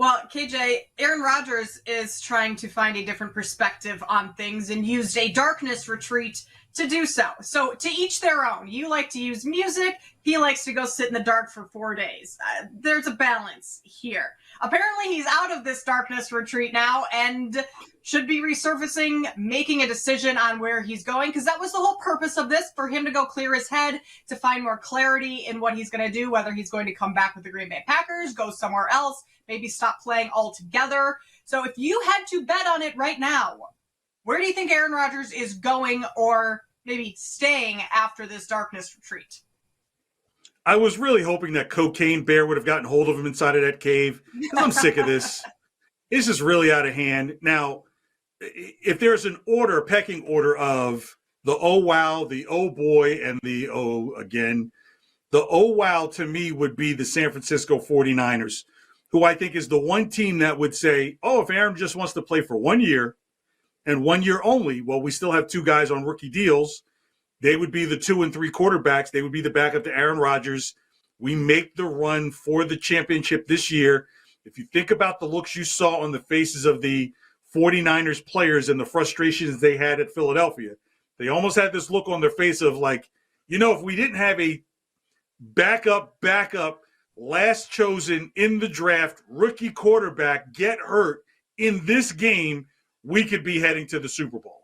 Well, KJ, Aaron Rodgers is trying to find a different perspective on things and used a darkness retreat to do so. So to each their own. You like to use music. He likes to go sit in the dark for 4 days. There's a balance here. Apparently he's out of this darkness retreat now and should be resurfacing, making a decision on where he's going, because that was the whole purpose of this, for him to go clear his head, to find more clarity in what he's going to do, whether he's going to come back with the Green Bay Packers, go somewhere else, maybe stop playing altogether. So if you had to bet on it right now, where do you think Aaron Rodgers is going or maybe staying after this darkness retreat? I was really hoping that Cocaine Bear would have gotten hold of him inside of that cave, because I'm sick of this. This is really out of hand. Now, if there's an order, a pecking order of the oh wow, the oh boy, and the oh again, the oh wow to me would be the San Francisco 49ers, who I think is the one team that would say, oh, if Aaron just wants to play for 1 year and 1 year only, well, we still have two guys on rookie deals. They would be the 2 and 3 quarterbacks. They would be the backup to Aaron Rodgers. We make the run for the championship this year. If you think about the looks you saw on the faces of the 49ers players and the frustrations they had at Philadelphia, they almost had this look on their face of like, if we didn't have a backup, last chosen in the draft rookie quarterback get hurt in this game, we could be heading to the Super Bowl.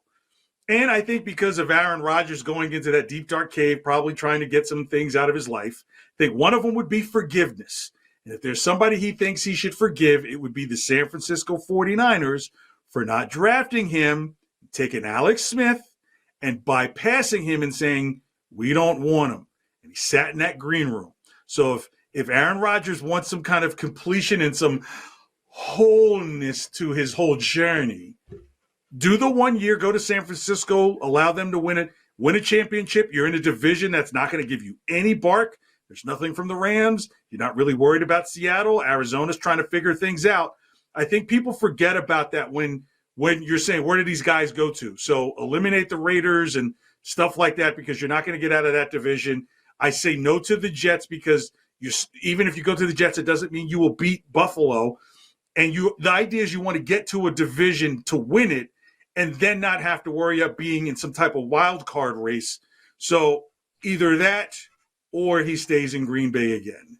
And I think because of Aaron Rodgers going into that deep, dark cave, probably trying to get some things out of his life, I think one of them would be forgiveness. And if there's somebody he thinks he should forgive, it would be the San Francisco 49ers for not drafting him, taking Alex Smith, and bypassing him and saying, we don't want him. And he sat in that green room. So if Aaron Rodgers wants some kind of completion and some wholeness to his whole journey, do the 1 year, go to San Francisco, allow them to win a championship. You're in a division that's not going to give you any bark. There's nothing from the Rams. You're not really worried about Seattle. Arizona's trying to figure things out. I think people forget about that when you're saying, where do these guys go to? So eliminate the Raiders and stuff like that, because you're not going to get out of that division. I say no to the Jets, because even if you go to the Jets, it doesn't mean you will beat Buffalo. And the idea is you want to get to a division to win it, and then not have to worry about being in some type of wild card race. So either that or he stays in Green Bay again.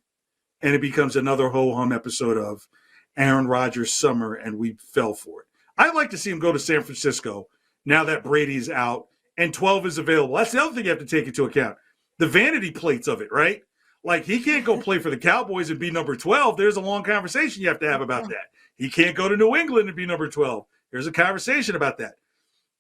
And it becomes another ho-hum episode of Aaron Rodgers' summer, and we fell for it. I'd like to see him go to San Francisco now that Brady's out and 12 is available. That's the other thing you have to take into account. The vanity plates of it, right? Like, he can't go play for the Cowboys and be number 12. There's a long conversation you have to have about that. He can't go to New England and be number 12. There's a conversation about that.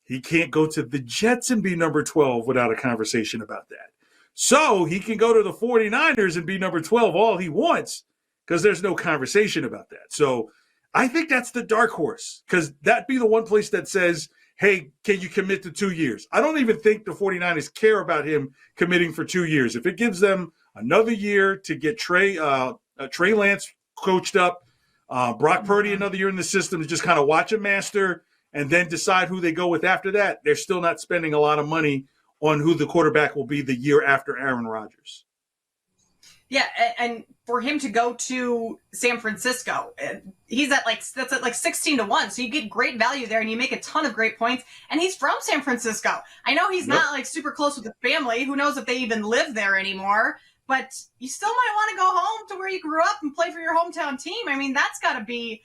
He can't go to the Jets and be number 12 without a conversation about that. So he can go to the 49ers and be number 12 all he wants, because there's no conversation about that. So I think that's the dark horse, because that'd be the one place that says, hey, can you commit to 2 years? I don't even think the 49ers care about him committing for 2 years. If it gives them another year to get Trey Lance coached up, Brock Purdy another year in the system to just kind of watch a master and then decide who they go with after that, they're still not spending a lot of money on who the quarterback will be the year after Aaron Rodgers. Yeah, and for him to go to San Francisco, he's at like 16-1, so you get great value there, and you make a ton of great points. And he's from San Francisco. I know he's not like super close with the family. Who knows if they even live there anymore? But you still might want to go home to where you grew up and play for your hometown team. I mean, that's got to be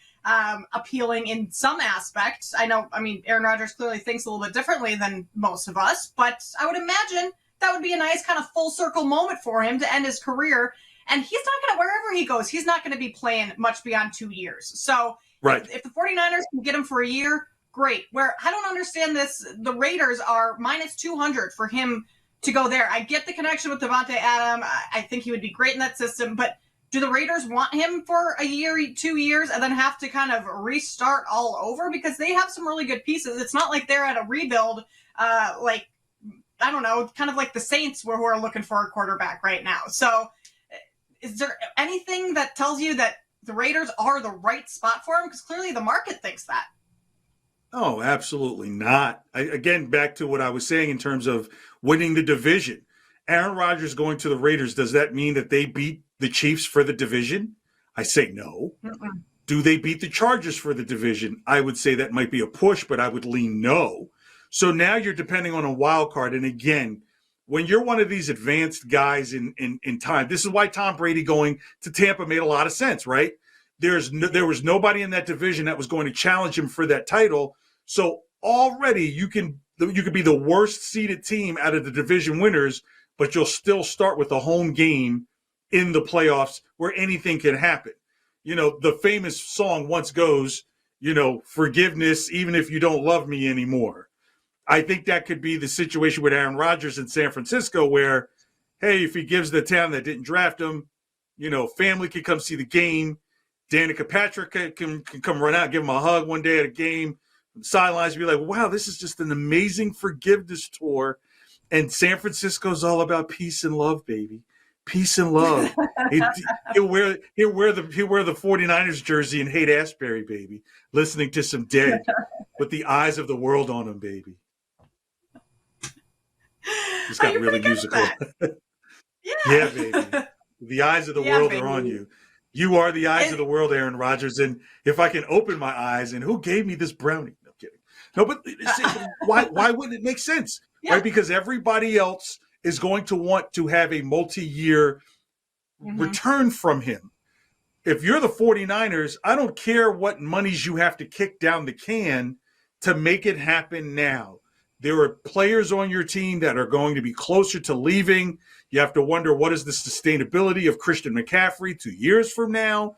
appealing in some aspects. Aaron Rodgers clearly thinks a little bit differently than most of us, but I would imagine that would be a nice kind of full circle moment for him to end his career. And he's not going to, wherever he goes, he's not going to be playing much beyond 2 years. So right. If the 49ers can get him for a year, great. Where I don't understand this, the Raiders are minus 200 for him to go there. I get the connection with Devontae Adams. I think he would be great in that system, but do the Raiders want him for a year, 2 years, and then have to kind of restart all over? Because they have some really good pieces. It's not like they're at a rebuild, I don't know, kind of like the Saints who are looking for a quarterback right now. So is there anything that tells you that the Raiders are the right spot for him? Because clearly the market thinks that. Oh, absolutely not. Again, back to what I was saying in terms of winning the division. Aaron Rodgers going to the Raiders, does that mean that they beat the Chiefs for the division? I say no. Do they beat the Chargers for the division? I would say that might be a push, but I would lean no. So now you're depending on a wild card. And again, when you're one of these advanced guys in time, this is why Tom Brady going to Tampa made a lot of sense, right? There was nobody in that division that was going to challenge him for that title. So already you could be the worst seeded team out of the division winners, but you'll still start with a home game in the playoffs where anything can happen. The famous song once goes, forgiveness, even if you don't love me anymore. I think that could be the situation with Aaron Rodgers in San Francisco where, hey, if he gives the town that didn't draft him, family can come see the game. Danica Patrick can come run out, give him a hug one day at a game. Sidelines be like, wow, this is just an amazing forgiveness tour. And San Francisco's all about peace and love, baby. Peace and love. He'll wear the 49ers jersey and hate Asbury, baby. Listening to some Dead with the eyes of the world on him, baby. He's got really musical. Yeah, baby. The eyes of the world baby. Are on you. You are the eyes of the world, Aaron Rodgers. And if I can open my eyes, and who gave me this brownie? No kidding. No, but why wouldn't it make sense? Yeah. Right? Because everybody else is going to want to have a multi-year return from him. If you're the 49ers, I don't care what monies you have to kick down the can to make it happen now. There are players on your team that are going to be closer to leaving. You have to wonder, what is the sustainability of Christian McCaffrey 2 years from now?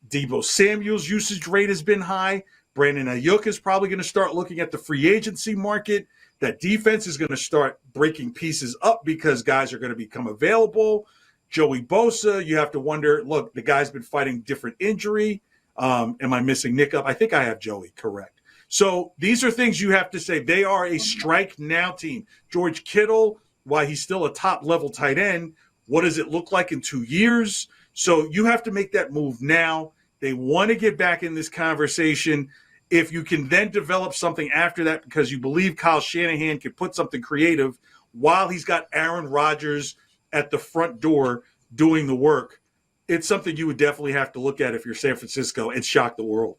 Deebo Samuel's usage rate has been high. Brandon Ayuk is probably going to start looking at the free agency market. That defense is going to start breaking pieces up because guys are going to become available. Joey Bosa, you have to wonder, look, the guy's been fighting different injury. Am I missing Nick up? I think I have Joey correct. So these are things you have to say. They are a strike now team. George Kittle, while he's still a top-level tight end, what does it look like in 2 years? So you have to make that move now. They want to get back in this conversation. If you can then develop something after that because you believe Kyle Shanahan can put something creative while he's got Aaron Rodgers at the front door doing the work, it's something you would definitely have to look at if you're San Francisco and shock the world.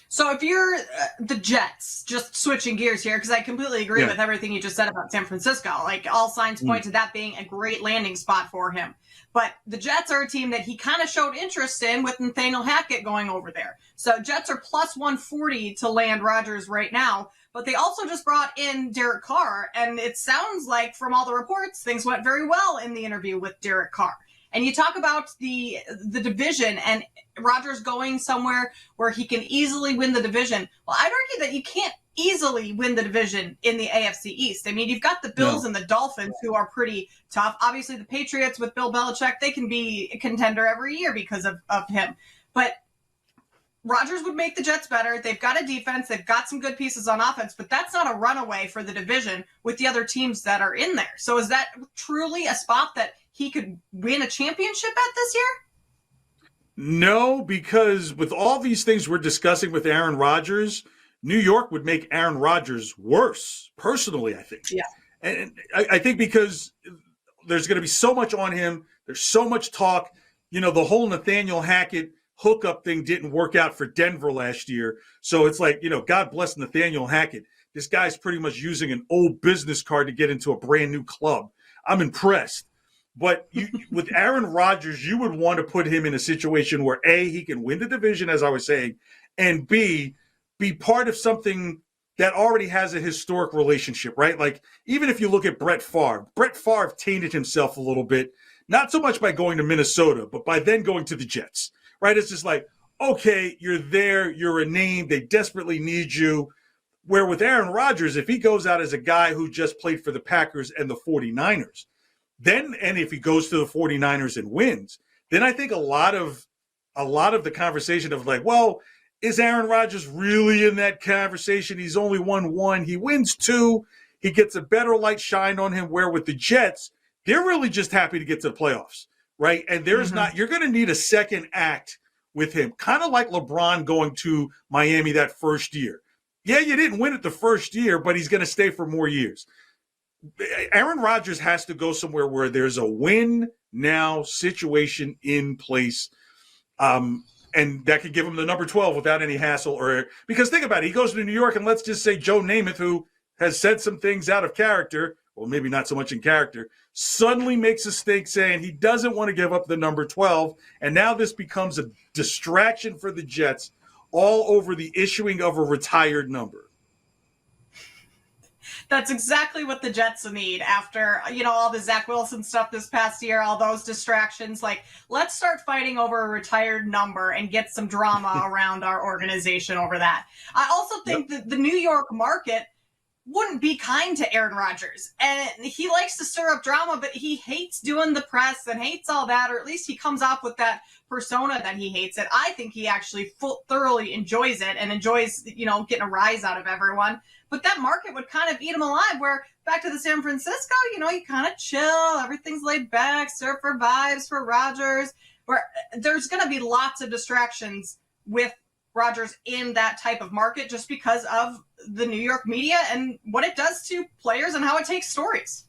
So if you're the Jets, just switching gears here, because I completely agree with everything you just said about San Francisco. Like, all signs point to that being a great landing spot for him. But the Jets are a team that he kind of showed interest in with Nathaniel Hackett going over there. So Jets are plus 140 to land Rodgers right now. But they also just brought in Derek Carr. And it sounds like, from all the reports, things went very well in the interview with Derek Carr. And you talk about the division and Rodgers going somewhere where he can easily win the division. Well, I'd argue that you can't easily win the division in the AFC East. I mean, you've got the Bills and the Dolphins who are pretty tough. Obviously, the Patriots with Bill Belichick, they can be a contender every year because of him. But Rodgers would make the Jets better. They've got a defense. They've got some good pieces on offense, but that's not a runaway for the division with the other teams that are in there. So is that truly a spot that he could win a championship at this year? No, because with all these things we're discussing with Aaron Rodgers, New York would make Aaron Rodgers worse, personally, I think. Yeah. And I think because there's going to be so much on him. There's so much talk. The whole Nathaniel Hackett hookup thing didn't work out for Denver last year. So it's like, God bless Nathaniel Hackett. This guy's pretty much using an old business card to get into a brand new club. I'm impressed. But with Aaron Rodgers, you would want to put him in a situation where, A, he can win the division, as I was saying, and B, be part of something that already has a historic relationship, right? Like, even if you look at Brett Favre tainted himself a little bit, not so much by going to Minnesota, but by then going to the Jets, right? It's just like, okay, you're there, you're a name, they desperately need you. Where with Aaron Rodgers, if he goes out as a guy who just played for the Packers and the 49ers, then, and if he goes to the 49ers and wins, then I think a lot of the conversation of like, well, is Aaron Rodgers really in that conversation? He's only won one. He wins two. He gets a better light shined on him, where with the Jets, they're really just happy to get to the playoffs, right? And there's not, you're going to need a second act with him, kind of like LeBron going to Miami that first year. Yeah, you didn't win it the first year, but he's going to stay for more years. Aaron Rodgers has to go somewhere where there's a win now situation in place. and that could give him the number 12 without any hassle. Or because think about it, he goes to New York, and let's just say Joe Namath, who has said some things out of character, well, maybe not so much in character, suddenly makes a stake saying he doesn't want to give up the number 12. And now this becomes a distraction for the Jets all over the issuing of a retired number. That's exactly what the Jets need after, all the Zach Wilson stuff this past year, all those distractions. Like, let's start fighting over a retired number and get some drama around our organization over that. I also think that the New York market wouldn't be kind to Aaron Rodgers. And he likes to stir up drama, but he hates doing the press and hates all that, or at least he comes off with that persona that he hates it. I think he actually thoroughly enjoys it and enjoys, getting a rise out of everyone. But that market would kind of eat him alive, where back to the San Francisco, you kind of chill, everything's laid back, surfer vibes for Rodgers, where there's going to be lots of distractions with Rodgers in that type of market just because of the New York media and what it does to players and how it takes stories.